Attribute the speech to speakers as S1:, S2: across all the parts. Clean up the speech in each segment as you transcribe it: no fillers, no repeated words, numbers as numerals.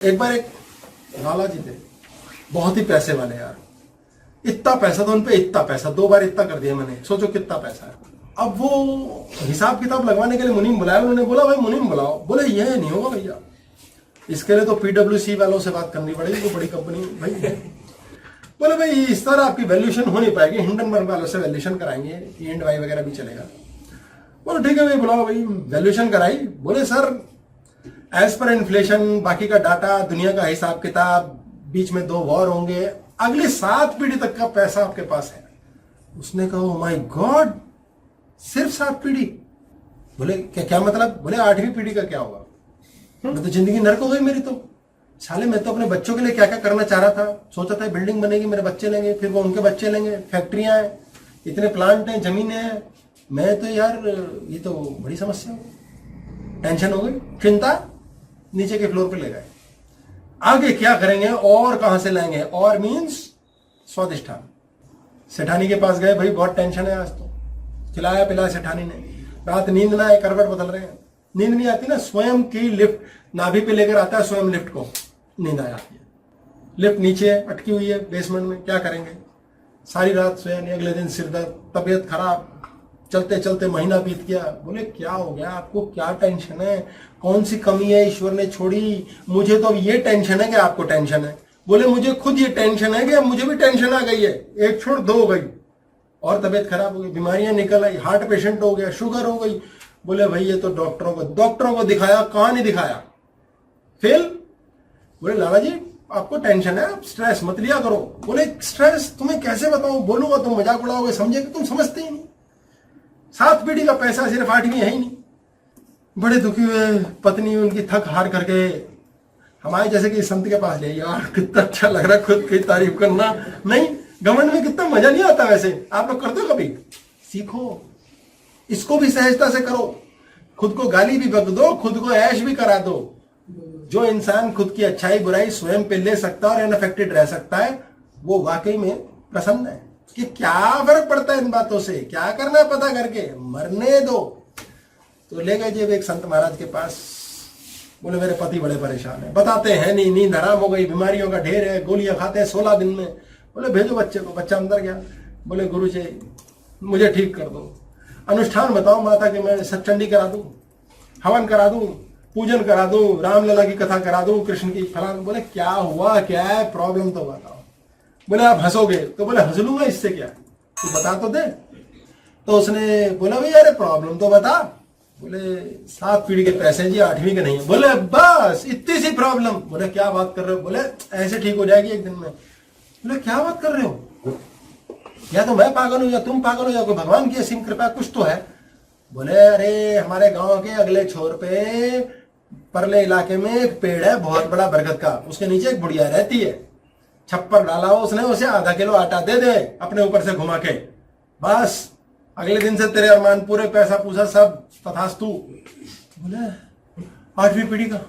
S1: एक बार एक लाला जी थे, बहुत ही पैसे वाले यार। इतना पैसा था उन पे, इतना पैसा, 2 बार इतना कर दिया मैंने, सोचो कितना पैसा है। अब वो हिसाब किताब लगवाने के लिए मुनीम बुलाया, उन्होंने बोला भाई मुनीम बुलाओ। बोले ये नहीं होगा भैया, इसके लिए तो PwC वालों से बात करनी पड़ेगी, वो बड़ी कंपनी भाई। बोले भाई इस तरह आपकी वैल्यूएशन हो नहीं पाएगी, हिंडनबर्ग वालों से वैल्यूएशन कराएंगे, E&Y वगैरह भी चलेगा। बोले ठीक है भाई बुलाओ भाई, वैल्यूएशन कराई। बोले सर एज पर इन्फ्लेशन, बाकी का डाटा, दुनिया का हिसाब किताब, बीच में 2 वॉर होंगे, अगली 7 पीढ़ी तक का पैसा आपके पास है। उसने कहा ओ माय गॉड, सिर्फ 7 पीढ़ी? बोले क्या मतलब? बोले 8वीं पीढ़ी का क्या होगा? मैं तो जिंदगी नरक हो गई मेरी तो। साले मैं तो अपने बच्चों के लिए क्या क्या करना चाह रहा था, सोचा था बिल्डिंग बनेगी, मेरे बच्चे लेंगे, फिर वो उनके बच्चे लेंगे, फैक्ट्रियां हैं, इतने प्लांट हैं, जमीनें हैं। मैं तो यार ये तो बड़ी समस्या हो, टेंशन हो गई, चिंता नीचे के फ्लोर पे ले गए। आगे क्या करेंगे और कहां से लाएंगे, और मीन्स स्वादिष्ठान। सेठानी के पास गए, भाई बहुत टेंशन है आज तो। खिलाया पिलाया सेठानी ने, रात नींद ना आए, करवट बदल रहे हैं, नींद नहीं आती ना, स्वयं की लिफ्ट नाभि पे लेकर आता है, स्वयं लिफ्ट को नींद आ जाती है। लिफ्ट नीचे अटकी हुई है बेसमेंट में, क्या करेंगे? सारी रात सोया नहीं, अगले दिन सिर दर्द, तबीयत खराब, चलते चलते महीना बीत गया। बोले क्या हो गया आपको, क्या टेंशन है, कौन सी कमी है ईश्वर ने छोड़ी? मुझे तो अब ये टेंशन है कि आपको टेंशन है। बोले मुझे खुद ये टेंशन है कि अब मुझे भी टेंशन आ गई है, 1 छोड़ 2 हो गई, और तबीयत खराब हो गई, बीमारियां निकल आई, हार्ट पेशेंट हो गया, शुगर हो गई। बोले भाई ये तो डॉक्टरों को दिखाया, कहां नहीं दिखाया, फेल। बोले लाला जी आपको टेंशन है, आप स्ट्रेस मत लिया करो। बोले स्ट्रेस तुम्हें कैसे बताऊं, बोलूंगा तुम मजाक उड़ाओगे, समझे कि तुम समझते ही नहीं। 7 पीढ़ी का पैसा, सिर्फ 8वीं है ही नहीं। बड़े दुखी हुए, पत्नी उनकी थक हार करके हमारे जैसे कि संत के पास ले, यार कितना अच्छा लग रहा है, खुद की तारीफ करना नहीं, घमंड में कितना मजा नहीं आता। वैसे आप लोग करते हो कभी? सीखो, इसको भी सहजता से करो, खुद को गाली भी बक दो, खुद को ऐश भी करा दो। जो इंसान खुद की अच्छाई बुराई स्वयं पे ले सकता है और अनअफेक्टेड रह सकता है, वो वाकई में प्रसन्न है। कि क्या फर्क पड़ता है इन बातों से, क्या करना है पता करके, मरने दो। तो ले गए जब एक संत महाराज के पास। बोले मेरे पति बड़े परेशान है, बताते हैं नहीं, नींद हराम हो गई, बीमारियों का ढेर है, गोलियां खाते हैं 16 दिन में। बोले भेजो बच्चे को। बच्चा अंदर गया, बोले गुरु जी मुझे ठीक कर दो, अनुष्ठान बताओ माता के, मैं सतचंडी करा दूं, हवन करा दूं, पूजन करा दूं, रामलला की कथा करा दूं, कृष्ण की फलान। बोले क्या हुआ, क्या है प्रॉब्लम तो बताओ। बोले आप हंसोगे। तो बोले हंस लूंगा, इससे क्या, तू बता तो दे। तो उसने बोला भाई अरे प्रॉब्लम तो बता। बोले 7 पीढ़ी के पैसे जी, 8वीं के नहीं है। बोले बस इतनी सी प्रॉब्लम। बोले क्या बात कर रहे हो? बोले ऐसे ठीक हो जाएगी एक दिन में। बोले क्या बात कर रहे हो, या तो मैं पागल हूं या तुम पागल हो या कोई भगवान की असीम कृपा, कुछ तो है। बोले अरे हमारे गांव के अगले छोर पे परले इलाके में एक पेड़ है बहुत बड़ा बरगद का, उसके नीचे एक बुढ़िया रहती है, छप्पर डाला हो उसने, उसे आधा किलो आटा दे दे अपने ऊपर से घुमा के, बस अगले दिन से तेरे अरमान पूरे, पैसा पूसा सब तथास्तु। बोले 8वीं पीढ़ी का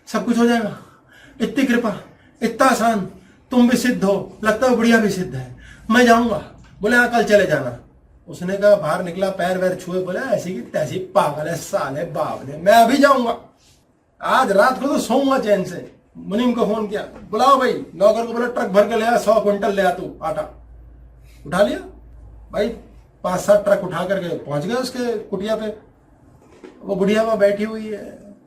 S1: सब कुछ हो जाएगा, इतनी कृपा, इतना आसान, तुम भी सिद्ध हो, लगता है बुढ़िया भी सिद्ध है, मैं जाऊंगा। बोले हाँ कल चले जाना। उसने कहा, बाहर निकला, पैर वैर छुए, बोले ऐसी की तैसी पागल है साले बावले, मैं अभी जाऊंगा, आज रात को तो सोऊंगा चैन से। मुनीम को फोन किया, बुलाओ भाई नौकर को, बोला ट्रक भर के ले आ, 100 क्विंटल ले आ तू आटा। उठा लिया भाई, 5-7 ट्रक उठा करके पहुंच गए उसके कुटिया पे। वो बुढ़िया वहां बैठी हुई है,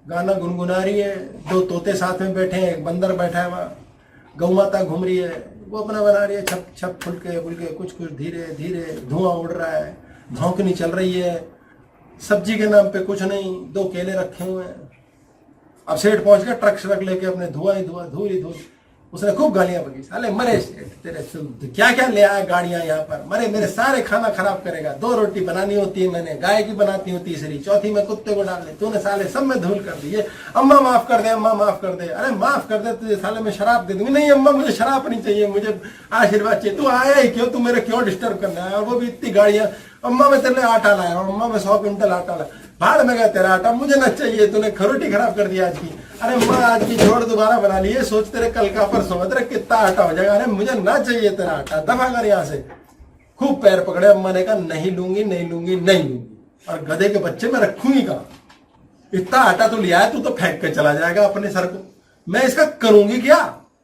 S1: गाना गुनगुना रही है, 2 तोते साथ में बैठे हैं, एक बंदर बैठा है वहां, गौ माता घूम रही है, वो अपना बना रही है, छप छप फुलके फुलके, कुछ कुछ धीरे धीरे, धुआं उड़ रहा है, धौंकनी चल रही है, सब्जी के नाम पे कुछ नहीं, 2 केले रखे हुए हैं। अब सेठ पहुंच गया, ट्रक श्रक लेके, अपने धुआं ही धुआं, धूल ही धूल। उसने खूब गालियां बकी, साले मरे सेठ तेरे, क्या क्या ले आया गाड़ियां यहाँ पर, मरे मेरे सारे खाना खराब करेगा, 2 रोटी बनानी होती है मैंने, गाय की बनाती हूँ तीसरी, चौथी में कुत्ते को डाल दे, तूने साले सब में धूल कर दी है, अम्मा माफ कर दे, अम्मा माफ कर दे। अरे माफ कर दे, तुझे साले में शराब दे दूंगी। नहीं अम्मा मुझे शराब नहीं चाहिए, मुझे आशीर्वाद चाहिए। तू आया ही क्यों, तू मेरे क्यों डिस्टर्ब करना है, और वो भी इतनी गाड़ियां। अम्मा मैं तेरे लिए आटा लाया हूँ, अम्मा मैं 100 क्विंटल आटा लाया, भाड़ में गया तेरा आटा, मुझे न चाहिए, तूने रोटी खराब कर दिया आज की। अरे माँ आज की छोड़, दोबारा बना लिए, सोच तेरे कल का परसों में तेरे कितना आटा हो जाएगा। अरे मुझे ना चाहिए तेरा आटा, दफा कर यहाँ से। खूब पैर पकड़े, अम्मा ने कहा नहीं लूंगी नहीं लूंगी नहीं लूंगी, और गधे के बच्चे मैं रखूंगी कहाँ, इतना आटा तो लिया है, तू तो फेंक के चला जाएगा अपने सर को। मैं इसका करूंगी क्या,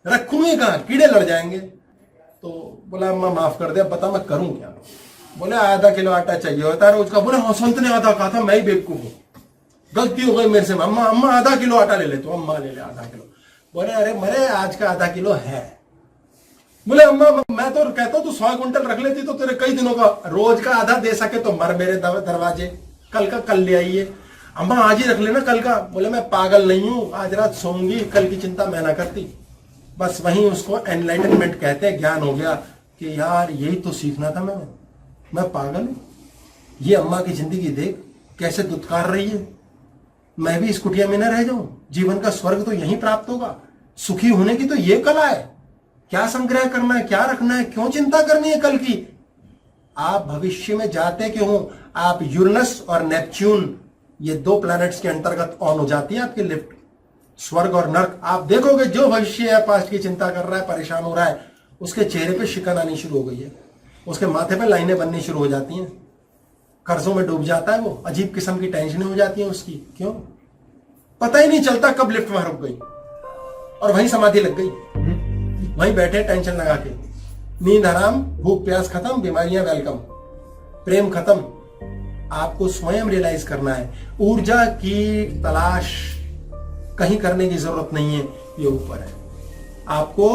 S1: रखूंगी कहां, कीड़े लड़ जाएंगे। तो बोला अम्मा माफ कर दे, अब बता मैं करूं क्या। बोले आधा किलो आटा चाहिए होता है रोज का। बोले हसंत ने आधा कहा था, मैं ही बेवकूफ हूं, गलती हो गई मेरे से। अम्मा अम्मा आधा किलो आटा ले ले। तो अम्मा ले ले आधा किलो। बोले अरे मरे आज का आधा किलो है। बोले अम्मा मैं तो कहता हूं तू 100 क्विंटल रख लेती तो तेरे कई दिनों का, रोज का आधा दे सके तो मर मेरे दरवाजे, कल का कल ले आइए। अम्मा आज ही रख लेना कल का। बोले मैं पागल नहीं हूं, आज रात सोऊंगी, कल की चिंता मैं ना करती। बस वहीं उसको एनलाइटनमेंट कहते हैं, ज्ञान हो गया कि यार यही तो सीखना था मैं पागल हूं। ये अम्मा की जिंदगी देख कैसे दुत्कार रही है, मैं भी इस कुटिया में न रह जाऊं। जीवन का स्वर्ग तो यहीं प्राप्त होगा, सुखी होने की तो ये कला है। क्या संग्रह करना है, क्या रखना है, क्यों चिंता करनी है कल की। आप भविष्य में जाते क्यों हो। आप यूरेनस और नेपच्यून, ये 2 प्लैनेट्स के अंतर्गत ऑन हो जाती है आपकी लिफ्ट, स्वर्ग और नर्क। आप देखोगे जो भविष्य है, पास्ट की चिंता कर रहा है, परेशान हो रहा है, उसके चेहरे पे शिकन आनी शुरू हो गई है, उसके माथे पे लाइनें बननी शुरू हो जाती हैं, कर्जों में डूब जाता है वो, अजीब किस्म की टेंशनें हो जाती हैं उसकी। क्यों, पता ही नहीं चलता कब लिफ्ट वहां रुक गई और वहीं समाधि लग गई, वहीं बैठे टेंशन लगा के। नींद हराम, भूख प्यास खत्म, बीमारियां वेलकम, प्रेम खत्म। आपको स्वयं रियलाइज करना है, ऊर्जा की तलाश कहीं करने की जरूरत नहीं है, ये ऊपर है। आपको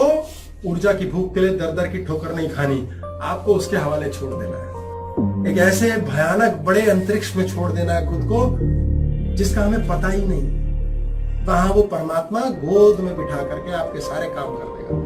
S1: ऊर्जा की भूख के लिए दर दर की ठोकर नहीं खानी, आपको उसके हवाले छोड़ देना है। एक ऐसे भयानक बड़े अंतरिक्ष में छोड़ देना है खुद को जिसका हमें पता ही नहीं। वहां वो परमात्मा गोद में बिठा करके आपके सारे काम कर देगा।